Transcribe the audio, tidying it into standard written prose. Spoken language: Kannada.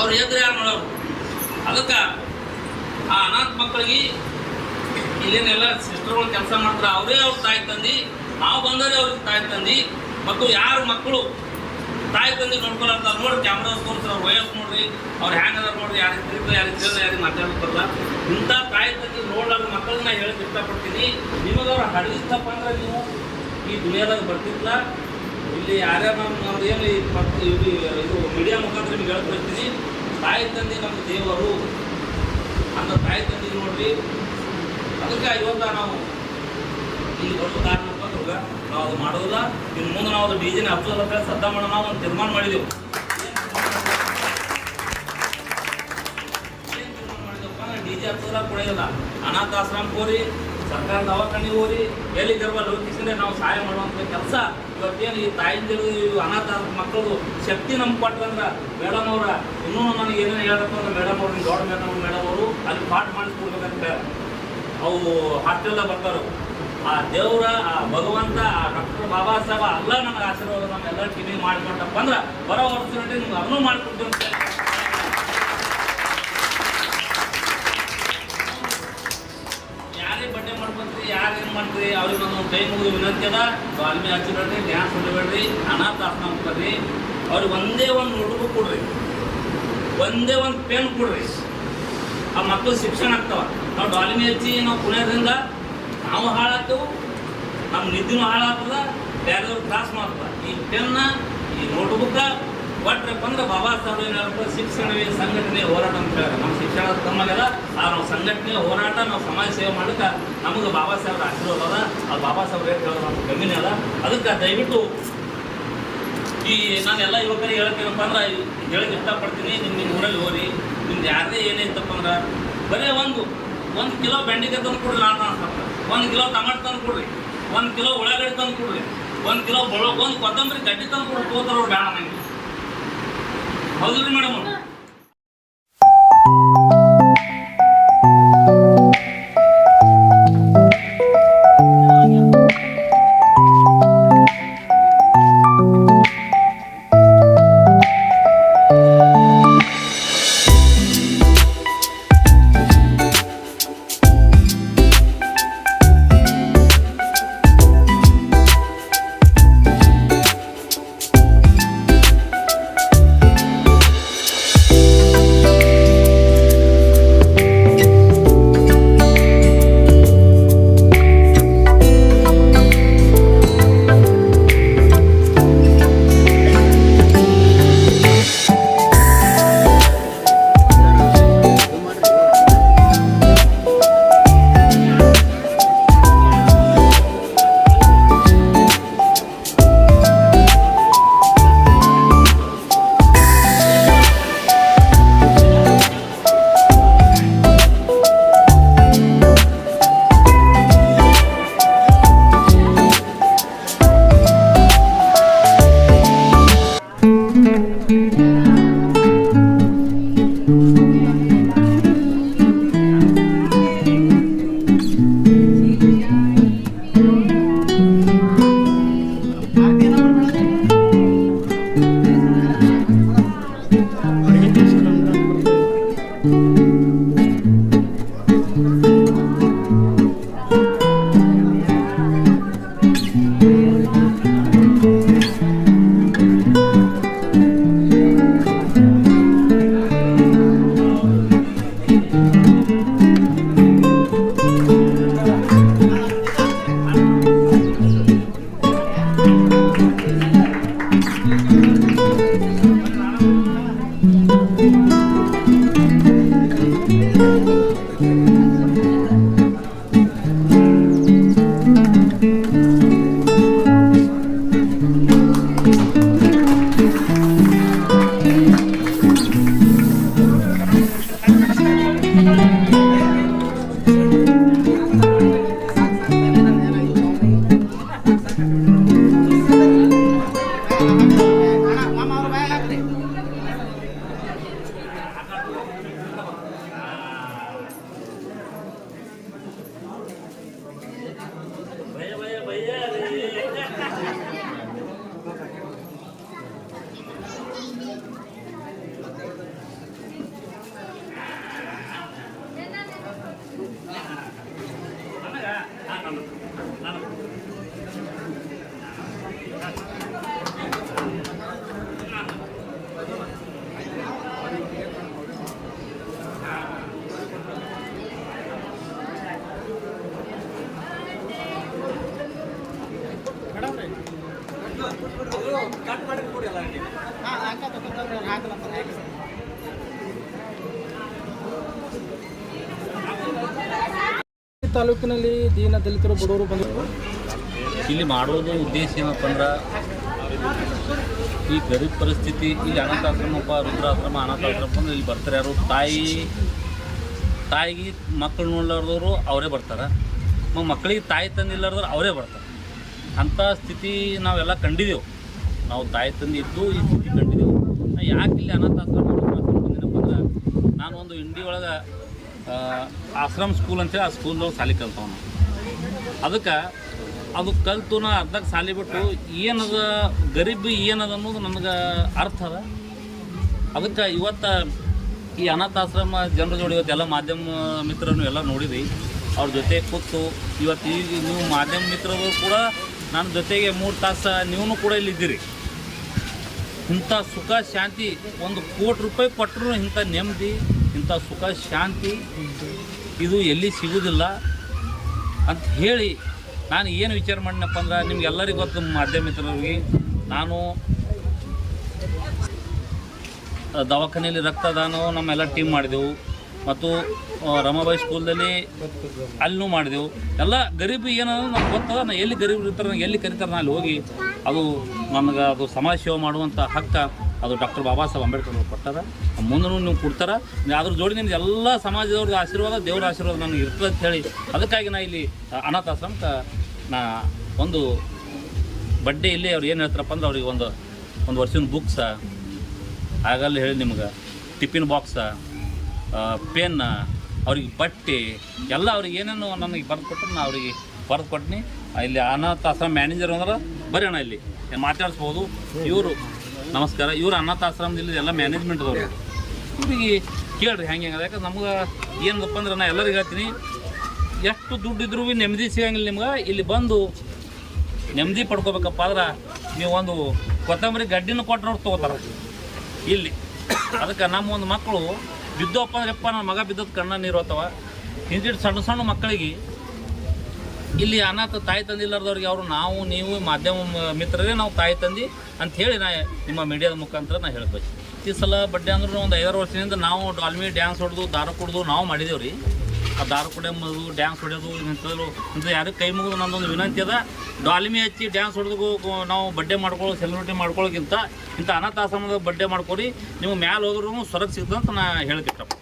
ಅವ್ರು ಎದುರು ಯಾರು ಮಾಡೋರು. ಅದಕ್ಕೆ ಆ ಅನಾಥ ಮಕ್ಕಳಿಗೆ ಇಲ್ಲೇನೆಲ್ಲ ಸಿಸ್ಟರ್ಗಳು ಕೆಲಸ ಮಾಡ್ತಾರೆ, ಅವರೇ ಅವ್ರ ತಾಯಿ ತಂದಿ, ನಾವು ಬಂದರೆ ಅವ್ರಿಗೆ ತಾಯಿ ತಂದಿ. ಮತ್ತು ಯಾರು ಮಕ್ಕಳು ತಾಯಿ ತಂದಿ ನೋಡ್ಕೊಳಂತ ನೋಡಿ ಕ್ಯಾಮ್ರಾ ತೋರಿಸ್ತಾರೆ, ಅವ್ರ ವಯಸ್ಸು ನೋಡ್ರಿ, ಅವ್ರು ಹ್ಯಾಂಗದ ನೋಡ್ರಿ, ಯಾರಿಗೆ ತಿರುಗಿ ಯಾರಿಗೆ ತಿಳಿದ ಯಾರಿಗೆ ಮಾತಾಡ್ತಾರಲ್ಲ, ಇಂಥ ತಾಯಿ ತಂದಿ ನೋಡ್ಲಾರ ಮಕ್ಕಳನ್ನ ಹೇಳಕ್ಕೆ ಇಷ್ಟಪಡ್ತೀನಿ. ನಿಮಗೆ ಅವ್ರು ಹಡಗಿಸ್ತಪ್ಪ ಅಂದ್ರೆ ನೀವು ಈ ದುನಿಯಾದಾಗ ಬರ್ತಿಲ್ಲ. ಇಲ್ಲಿ ಯಾರ್ಯಾರು ನಮ್ದು ಏನು ಇದು ಮೀಡಿಯಾ ಮುಖಾಂತರ ನಿಮ್ಗೆ ಹೇಳ್ತಿರ್ತೀನಿ, ತಾಯಿ ತಂದೆ ನಮ್ಮ ದೇವರು ಅಂತ ತಾಯಿ ತಂದೆ ನೋಡ್ರಿ. ಅದಕ್ಕೆ ಇವತ್ತು ನಾವು ಇಲ್ಲಿ ಬರೋ ಕಾರಣ ಅಂತಂದ್ರೆ ನಾವು ಅದು ಮಾಡೋದಿಲ್ಲ. ಇನ್ನು ಮುಂದೆ ನಾವು ಅದು ಡಿಜಿನ ಹಬ್ಬದ ಸದ್ದ ಮಾಡೋಣ ಒಂದು ತೀರ್ಮಾನ ಮಾಡಿದೆವು. ಏನು ತೀರ್ಮಾನ ಮಾಡಿದೆವಪ್ಪ ಅಂದ್ರೆ ಡಿಜೆ ಹಬ್ಬದ ಕೊಡೋದಿಲ್ಲ. ಅನಾಥಾಶ್ರಮಕ್ಕೆ ಹೋರಿ, ಸರ್ಕಾರ ದವಾಖಾನೆಗೆ ಹೋರಿ, ಎಲ್ಲಿ ಗರ್ಭ ಲೋಕಿಸಿದ್ರೆ ನಾವು ಸಹಾಯ ಮಾಡುವಂಥ ಕೆಲಸ ಇವತ್ತೇನು ಈ ತಾಯಿಂದಿರು ಅನಾಥ ಮಕ್ಕಳು ಶಕ್ತಿ ನಮ್ಗೆ ಕೊಟ್ಟಂದ್ರೆ ಮೇಡಮ್ ಅವರ ಇನ್ನೂ ನನಗೆ ಏನೇನು ಹೇಳಬೇಕು ಅಂದ್ರೆ ಮೇಡಮ್ ಅವ್ರು ದೊಡ್ಡ ಮೇಡಮ್ ಅವರು ಅಲ್ಲಿ ಪಾಠ ಮಾಡಿಸ್ಕೊಡ್ಬೇಕಂತ ಅವು ಹಾಸ್ಟೆಲ್ದಾಗ ಬರ್ತಾರೆ. ಆ ದೇವರ ಆ ಭಗವಂತ ಆ ಡಾಕ್ಟರ್ ಬಾಬಾ ಸಾಹೇಬ ಎಲ್ಲ ನನಗೆ ಆಶೀರ್ವಾದ ನಮ್ಮೆಲ್ಲ ಟಿವಿ ಮಾಡಿಕೊಟ್ಟಪ್ಪ ಅಂದ್ರೆ ಬರೋ ವರ್ಷ ನಿಮ್ಗೆ ಅದನ್ನೂ ಮಾಡಿಕೊಡ್ತೀವಿ ಅಂತ. ಯಾರೇ ಬಡ್ಡೆ ಮಾಡ್ಕೊಂಡ್ರಿ, ಯಾರು ಏನು ಮಾಡ್ತೀರಿ ಅವ್ರಿಗೆ ನಾನು ಕೈ ಮುಗಿದು ವಿನಂತಿ ಅದ, ಬಾಲ್ಮಿ ಹಚ್ಚಿಬೇಡ್ರಿ, ಡ್ಯಾನ್ಸ್ ಹೊಡಿಬೇಡ್ರಿ, ಅನಾಥ ಆಶ್ರಮ ಬರ್ರಿ, ಅವ್ರಿಗೆ ಒಂದೇ ಒಂದು ನೋಟ್ಬುಕ್ ಕೊಡ್ರಿ, ಒಂದೇ ಒಂದು ಪೆನ್ ಕೊಡ್ರಿ. ಆ ಮಕ್ಕಳು ಶಿಕ್ಷಣ ಆಗ್ತಾವ. ನಾವು ಡಾಲ್ಮಿ ಹಚ್ಚಿ ನಾವು ಪುಣ್ಯದಿಂದ ನಾವು ಹಾಳಾಗ್ತೇವೆ, ನಮ್ಮ ನಿದ್ದಿನೂ ಹಾಳಾಗ್ತದ, ಬೇರೆಯವ್ರು ತ್ರಾಸ ಮಾಡ್ತದ. ಈ ಪೆನ್ನ ಈ ನೋಟ್ಬುಕ್ಕ ಒಟ್ರಪ್ಪ ಅಂದ್ರೆ ಬಾಬಾ ಸಾಹೇಬ್ ಏನು ಹೇಳ್ತಾರೆ, ಶಿಕ್ಷಣವೇ ಸಂಘಟನೆ ಹೋರಾಟ ಅಂತ ಹೇಳ್ತಾರೆ. ನಮ್ಮ ಶಿಕ್ಷಣ ತಮ್ಮಗೆಲ್ಲ ನಾವು ಸಂಘಟನೆ ಹೋರಾಟ, ನಾವು ಸಮಾಜ ಸೇವೆ ಮಾಡೋಕೆ ನಮಗೆ ಬಾಬಾ ಸಾಹೇಬ್ರ ಆಶೀರ್ವಾದ ಅದ. ಆ ಬಾಬಾ ಸಾಹೇಬ್ರ ಏನು ಹೇಳೋದು ನಮ್ಗೆ ಕಮ್ಮಿನೇ ಅದ. ಅದಕ್ಕೆ ದಯವಿಟ್ಟು ಈ ನಾನೆಲ್ಲ ಯುವಕರಿಗೆ ಹೇಳಕ್ಕೇನಪ್ಪ ಅಂದ್ರೆ ಹೇಳಕ್ಕೆ ಇಷ್ಟಪಡ್ತೀನಿ. ನಿಮ್ಮ ಊರಲ್ಲಿ ಹೋರಿ, ನಿಮ್ದು ಯಾರದೇ ಏನೇ ಇತ್ತಪ್ಪ ಅಂದ್ರೆ ಬರೀ ಒಂದು ಕಿಲೋ ಬೆಂಡೆಕಾಯಿ ತಂದು ಕೊಡ್ರಿ, ನಾನು ಅನ್ಸ್ತಾರೆ, 1 ಕಿಲೋ ಟಮಾಟೊ ತಂದು ಕೊಡ್ರಿ, 1 ಕಿಲೋ ಉಳ್ಳಾಗಡ್ಡಿ ತಂದು ಕೊಡ್ರಿ, 1 ಕಿಲೋ ಒಂದು ಕೊತ್ತಂಬರಿ ಗಡ್ಡಿ ತಂದು ಕೊಡ್ರಿ, ತೋತಾರವ್ರು ಬೇಡ ನನಗೆ. ಹೌದಿಲ್ರಿ ಮೇಡಮ್? ತಾಲೂಕಿನಲ್ಲಿ ದೀನ ದಲಿತರು ಬಡವರು ಬಂದರು. ಇಲ್ಲಿ ಮಾಡೋದು ಉದ್ದೇಶ ಏನಪ್ಪ ಅಂದ್ರೆ ಈ ಗರೀಬ್ ಪರಿಸ್ಥಿತಿ ಇಲ್ಲಿ ಅನಾಥಾಶ್ರಮಪ್ಪ ರುದ್ರಾಶ್ರಮ ಅನಾಥಾಶ್ರಮ ಅಂದ್ರೆ ಇಲ್ಲಿ ಬರ್ತಾರೆ ಯಾರು ತಾಯಿಗೆ ಮಕ್ಕಳು ನೋಡ್ಲಾರ್ದವರು ಅವರೇ ಬರ್ತಾರೆ, ಮಕ್ಕಳಿಗೆ ತಾಯಿ ತಂದಿಲ್ಲಾರ್ದವ್ರು ಅವರೇ ಬರ್ತಾರೆ. ಅಂಥ ಸ್ಥಿತಿ ನಾವೆಲ್ಲ ಕಂಡಿದ್ದೆವು. ನಾವು ತಾಯಿ ತಂದು ಇದ್ದು ಈ ಸ್ಥಿತಿ ಕಂಡಿದ್ದೆವು. ಯಾಕೆ ಇಲ್ಲಿ ಅನಾಥಾಶ್ರಮ ಬಂದಿನಪ್ಪ ಅಂದ್ರೆ ನಾನು ಒಂದು ಇಂಡಿ ಒಳಗೆ ಆಶ್ರಮ್ ಸ್ಕೂಲ್ ಅಂತೇಳಿ ಆ ಸ್ಕೂಲ್ದೊಳಗೆ ಸಾಲಿ ಕಲ್ತವನು. ಅದಕ್ಕೆ ಅದು ಕಲ್ತು ನಾ ಅರ್ಧಕ್ಕೆ ಸಾಲಿ ಬಿಟ್ಟು ಏನದ ಗರೀಬಿ ಏನದ ಅನ್ನೋದು ನನಗೆ ಅರ್ಥ ಅದ. ಅದಕ್ಕೆ ಇವತ್ತು ಈ ಅನಾಥಾಶ್ರಮ ಜನರ ಜೋಡಿ ಇವತ್ತೆಲ್ಲ ಮಾಧ್ಯಮ ಮಿತ್ರರನ್ನು ಎಲ್ಲ ನೋಡಿದ್ರಿ. ಅವ್ರ ಜೊತೆ ಕೂತು ಇವತ್ತು ಈಗ ನೀವು ಮಾಧ್ಯಮ ಮಿತ್ರರು ಕೂಡ ನನ್ನ ಜೊತೆಗೆ 3 ತಾಸು ನೀವು ಕೂಡ ಇಲ್ಲಿದ್ದೀರಿ. ಇಂಥ ಸುಖ ಶಾಂತಿ ₹1 ಕೋಟಿ ಕೊಟ್ಟರು ಇಂಥ ನೆಮ್ಮದಿ ಇಂಥ ಸುಖ ಶಾಂತಿ ಇದು ಎಲ್ಲಿ ಸಿಗೋದಿಲ್ಲ ಅಂತ ಹೇಳಿ ನಾನು ಏನು ವಿಚಾರ ಮಾಡಿನಪ್ಪ ಅಂದ್ರೆ ನಿಮ್ಗೆಲ್ಲರಿಗೂ ಗೊತ್ತು ಮಾಧ್ಯಮ ಮಿತ್ರರಿಗೆ ನಾನು ದವಾಖಾನೆಯಲ್ಲಿ ರಕ್ತದಾನ ನಮ್ಮೆಲ್ಲ ಟೀಮ್ ಮಾಡಿದೆವು ಮತ್ತು ರಮಾಬಾಯಿ ಸ್ಕೂಲ್ದಲ್ಲಿ ಅಲ್ಲೂ ಮಾಡಿದೆವು. ಎಲ್ಲ ಗರೀಬಿ ಏನೋ ನಮ್ಗೆ ಗೊತ್ತದ. ನಾನು ಎಲ್ಲಿ ಗರೀಬರು ಇರ್ತಾರೆ ನನಗೆ ಎಲ್ಲಿ ಕರೀತಾರೆ ನಾನು ಅಲ್ಲಿ ಹೋಗಿ ನನಗೆ ಅದು ಸಮಾಜ ಸೇವೆ ಮಾಡುವಂಥ ಹಕ್ಕ ಅದು ಡಾಕ್ಟರ್ ಬಾಬಾ ಸಾಹೇಬ್ ಅಂಬೇಡ್ಕರ್ ಅವ್ರು ಕೊಟ್ಟಾರ. ಮುಂದೂ ನೀವು ಕೊಡ್ತಾರೆ. ಅದ್ರ ಜೋಡಿ ನಿಮ್ಗೆ ಎಲ್ಲ ಸಮಾಜದವ್ರದ್ದು ಆಶೀರ್ವಾದ ದೇವ್ರ ಆಶೀರ್ವಾದ ನನಗೆ ಇರ್ತದೆ ಅಂತ ಹೇಳಿ ಅದಕ್ಕಾಗಿ ನಾ ಇಲ್ಲಿ ಅನಾಥಾಶ್ರಮಕ್ಕೆ ನಾ ಒಂದು ಬಡ್ಡೆ ಇಲ್ಲಿ ಅವ್ರು ಏನು ಹೇಳ್ತಾರಪ್ಪ ಅಂದ್ರೆ ಅವ್ರಿಗೆ ಒಂದು ವರ್ಷದ ಬುಕ್ಸ ಆಗಲ್ಲ ಹೇಳಿ ನಿಮ್ಗೆ ಟಿಫಿನ್ ಬಾಕ್ಸ ಪೆನ್ನ ಅವ್ರಿಗೆ ಬಟ್ಟೆ ಎಲ್ಲ ಅವ್ರಿಗೆ ಏನೇನು ನನಗೆ ಬರೆದು ಕೊಟ್ಟರು ನಾ ಅವ್ರಿಗೆ ಬರೆದು ಕೊಟ್ಟಿನಿ. ಇಲ್ಲಿ ಅನಾಥಾಶ್ರಮ ಮ್ಯಾನೇಜರ್ ಅಂದ್ರೆ ಬರೋಣ ಇಲ್ಲಿ ಮಾತಾಡಿಸ್ಬೋದು. ಇವರು ನಮಸ್ಕಾರ, ಇವರು ಅನಾಥಾಶ್ರಮದಲ್ಲಿ ಎಲ್ಲ ಮ್ಯಾನೇಜ್ಮೆಂಟ್ದವ್ರು. ಇವ್ರಿಗೆ ಕೇಳ್ರಿ ಹೆಂಗೆ ಯಾಕಂದ್ರೆ ನಮ್ಗೆ ಏನಪ್ಪ ಅಂದ್ರೆ ನಾ ಎಲ್ಲರಿಗೆ ಹೇಳ್ತೀನಿ, ಎಷ್ಟು ದುಡ್ಡು ಇದ್ರೂ ಭೀ ನೆಮ್ಮದಿ ಸಿಗಂಗಿಲ್ಲ ನಿಮ್ಗೆ. ಇಲ್ಲಿ ಬಂದು ನೆಮ್ಮದಿ ಪಡ್ಕೋಬೇಕಪ್ಪ ಅಂದ್ರೆ ನೀವು ಒಂದು ಕೊತ್ತಂಬರಿ ಗಡ್ಡಿನ ಕೊಟ್ಟರು ತೊಗೋತಾರೆ ಇಲ್ಲಿ. ಅದಕ್ಕೆ ನಮ್ಮ ಒಂದು ಮಕ್ಕಳು ಬಿದ್ದಪ್ಪ ಅಂದ್ರಪ್ಪ ನನ್ನ ಮಗ ಬಿದ್ದದ್ದು ಕಣ್ಣ ನೀರು ಹೋಗ್ತಾವ. ಇಂತಿಟ್ಟು ಸಣ್ಣ ಮಕ್ಕಳಿಗೆ ಇಲ್ಲಿ ಅನಾಥ ತಾಯಿ ತಂದಿಲ್ಲಾರ್ದವ್ರಿಗೆ ಅವರು ನೀವು ಮಾಧ್ಯಮ ಮಿತ್ರರೇ ನಾವು ತಾಯಿ ತಂದಿ ಅಂಥೇಳಿ ನಾ ನಿಮ್ಮ ಮೀಡಿಯಾದ ಮುಖಾಂತರ ನಾ ಹೇಳ್ಬೇಕು. ಈ ಸಲ ಬಡ್ಡೆ ಅಂದ್ರೆ ಒಂದು 5-6 ವರ್ಷದಿಂದ ನಾವು ಡಾಲ್ಮಿ ಡ್ಯಾನ್ಸ್ ಹೊಡೆದು ದಾರ ಕುಡ್ದು ನಾವು ಮಾಡಿದೇವೆ ರೀ. ಆ ದಾರ ಕುಡಿಯೋದು ಡ್ಯಾನ್ಸ್ ಹೊಡೆಯೋದು ಇಂಥ ಯಾರಿಗೆ ಕೈ ಮುಗಿದು ನನ್ನೊಂದು ವಿನಂತಿ ಅದ. ಡಾಲ್ಮಿ ಹಚ್ಚಿ ಡ್ಯಾನ್ಸ್ ಹೊಡೆದು ನಾವು ಬಡ್ಡೆ ಮಾಡ್ಕೊಳ್ಳೋ ಸೆಲೆಬ್ರಿಟಿ ಮಾಡ್ಕೊಳ್ಳೋಕ್ಕಿಂತ ಇಂಥ ಅನಾಥಾಶ್ರಮದ ಬಡ್ಡೆ ಮಾಡ್ಕೊರಿ. ನೀವು ಮ್ಯಾಲೆ ಹೋದ್ರೂ ಸ್ವರ್ಗ ಸಿಗ್ತದೆ ಅಂತ ನಾ ಹೇಳ್ತಿಟ್ಟಪ್ಪ.